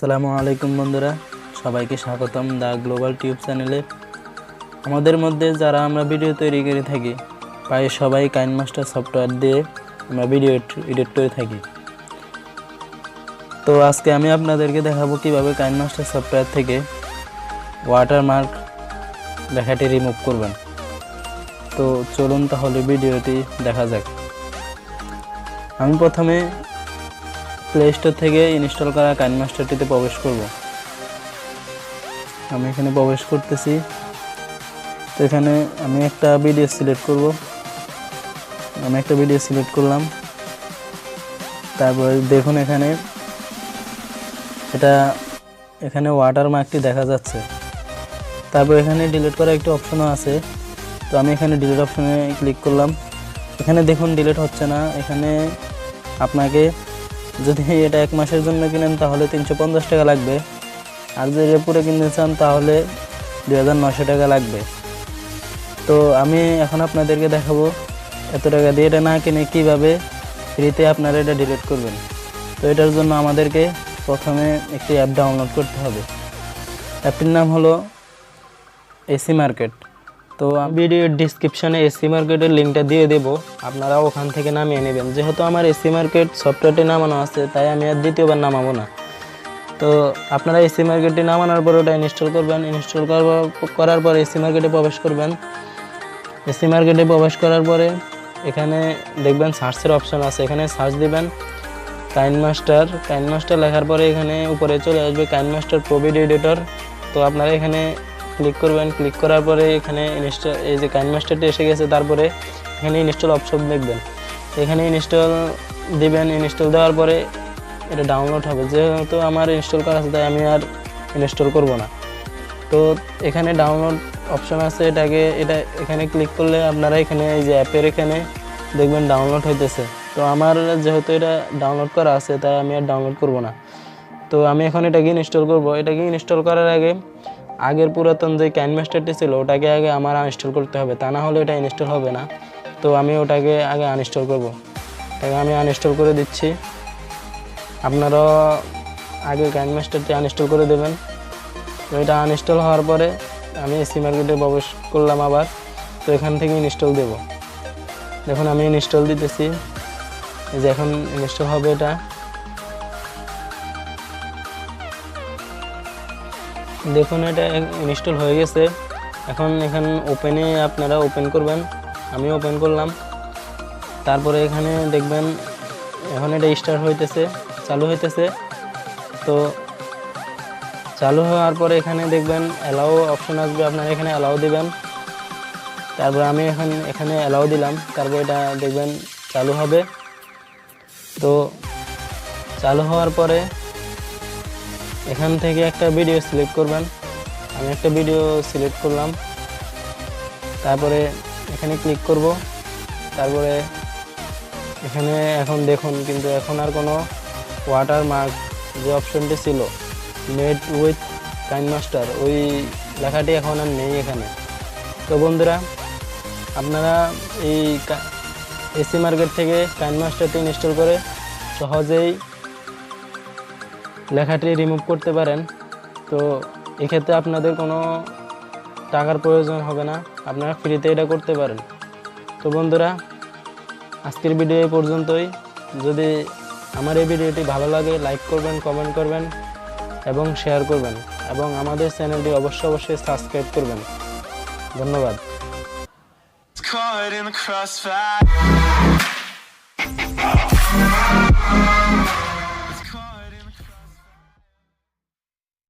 আসসালামু আলাইকুম বন্ধুরা, সবাইকে স্বাগতম দা গ্লোবাল টিউব চ্যানেলে। আমাদের মধ্যে যারা আমরা ভিডিও তৈরি করে থাকি প্রায় সবাই কাইনমাস্টার সফটওয়্যার দিয়ে আমরা ভিডিও এডিট করে থাকি। তো আজকে আমি আপনাদেরকে দেখাবো কিভাবে কাইনমাস্টার সফটওয়্যার থেকে ওয়াটারমার্ক লেখাটি রিমুভ করবেন। তো চলুন তাহলে ভিডিওটি দেখা যাক। আমি প্রথমে প্লে স্টোর থেকে ইনস্টল করা কাইনমাস্টারটিতে প্রবেশ করব। আমি এখানে প্রবেশ করতেছি। তো এখানে আমি একটা ভিডিও সিলেক্ট করব। আমি একটা ভিডিও সিলেক্ট করলাম। তারপরে দেখুন এখানে ওয়াটারমার্কটি দেখা যাচ্ছে। তারপর এখানে ডিলিট করা একটি অপশনও আছে। তো আমি এখানে ডিলিট অপশনে ক্লিক করলাম। এখানে দেখুন ডিলিট হচ্ছে না। এখানে আপনাকে যদি এটা 1 মাসের জন্য কিনেন তাহলে 350 টাকা লাগবে, আর যদি পুরো কিনতে চান তাহলে 2900 টাকা লাগবে। তো আমি এখন আপনাদেরকে দেখাবো এত টাকা দিয়ে এটা না কিনে কীভাবে ফ্রিতে আপনারা এটা ডিলিট করবেন। তো এটার জন্য আমাদেরকে প্রথমে একটি অ্যাপ ডাউনলোড করতে হবে। অ্যাপটির নাম হলো ACMarket। তো ভিডিওর ডিসক্রিপশানে ACMarket-এর লিঙ্কটা দিয়ে দেব, আপনারা ওখান থেকে নামিয়ে নেবেন। যেহেতু আমার ACMarket সফটওয়্যারটি নামানো আছে তাই আমি আর দ্বিতীয়বার নামাবো না। তো আপনারা ACMarket-টি নামানোর পর ওটা ইনস্টল করবেন। ইনস্টল করার পর ACMarket-এ প্রবেশ করবেন। ACMarket-এ প্রবেশ করার পরে এখানে দেখবেন সার্চের অপশান আছে, এখানে সার্চ দিবেন কাইনমাস্টার লেখার পরে এখানে উপরে চলে আসবে কাইনমাস্টার প্রো ভিডিও এডিটর। তো আপনারা এখানে ক্লিক করবেন। ক্লিক করার পরে এখানে ইনস্টল, এই যে কাইনমাস্টারটি এসে গেছে, তারপরে এখানে ইনস্টল অপশন দেখবেন, এখানে ইনস্টল দিবেন। ইনস্টল দেওয়ার পরে এটা ডাউনলোড হবে। যেহেতু আমার ইনস্টল করা আছে তাই আমি আর ইনস্টল করব না। তো এখানে ডাউনলোড অপশন আছে, এখানে ক্লিক করলে আপনারা এখানে এই যে অ্যাপের এখানে দেখবেন ডাউনলোড হইতেছে। তো আমার যেহেতু এটা ডাউনলোড করা আছে তাই আমি আর ডাউনলোড করব না। তো আমি এখন এটাকে ইনস্টল করব। এটাকে ইনস্টল করার আগে আগের পুরাতন যে কাইনমাস্টারটি ছিল ওটাকে আগে আমার আনইনস্টল করতে হবে, তা না হলে এটা ইনস্টল হবে না। তো আমি ওটাকে আগে আনইনস্টল করব। তাই আমি আনইনস্টল করে দিচ্ছি। আপনারা আগে কাইনমাস্টারটি আনইনস্টল করে দেবেন। তো এটা আনইনস্টল হওয়ার পরে আমি ACMarket-এ প্রবেশ করলাম আবার। তো এখান থেকে ইনস্টল দেব। দেখুন আমি ইনস্টল দিতেছি, এই যে এখন ইনস্টল হবে। এটা দেখুন এটা ইনস্টল হয়ে গেছে। এখন ওপেনে আপনারা ওপেন করবেন। আমি ওপেন করলাম। তারপরে এখানে দেখবেন এখন এটা স্টার্ট হইতেছে, চালু হইতেছে। তো চালু হওয়ার পরে এখানে দেখবেন অ্যালাউ অপশন আসবে, আপনারা এখানে অ্যালাউ দিবেন। তারপরে আমি এখানে অ্যালাউ দিলাম। তারপর এটা দেখবেন চালু হবে। তো চালু হওয়ার পরে এখান থেকে একটা ভিডিও সিলেক্ট করবেন। আমি একটা ভিডিও সিলেক্ট করলাম। তারপরে এখানে ক্লিক করব। তারপরে এখানে এখন দেখুন কিন্তু এখন আর কোনো ওয়াটারমার্ক যে অপশনটি ছিল মেড উইথ কাইনমাস্টার ওই লেখাটি এখন আর নেই এখানে। তো বন্ধুরা, আপনারা এই ACMarket থেকে কাইনমাস্টারটি ইনস্টল করে সহজেই লেখাটি রিমুভ করতে পারেন। তো এক্ষেত্রে আপনাদের কোনো টাকার প্রয়োজন হবে না, আপনারা ফ্রিতে এটা করতে পারেন। তো বন্ধুরা, আজকের ভিডিও এই পর্যন্তই। যদি আমার এই ভিডিওটি ভালো লাগে লাইক করবেন, কমেন্ট করবেন এবং শেয়ার করবেন, এবং আমাদের চ্যানেলটি অবশ্যই সাবস্ক্রাইব করবেন। ধন্যবাদ।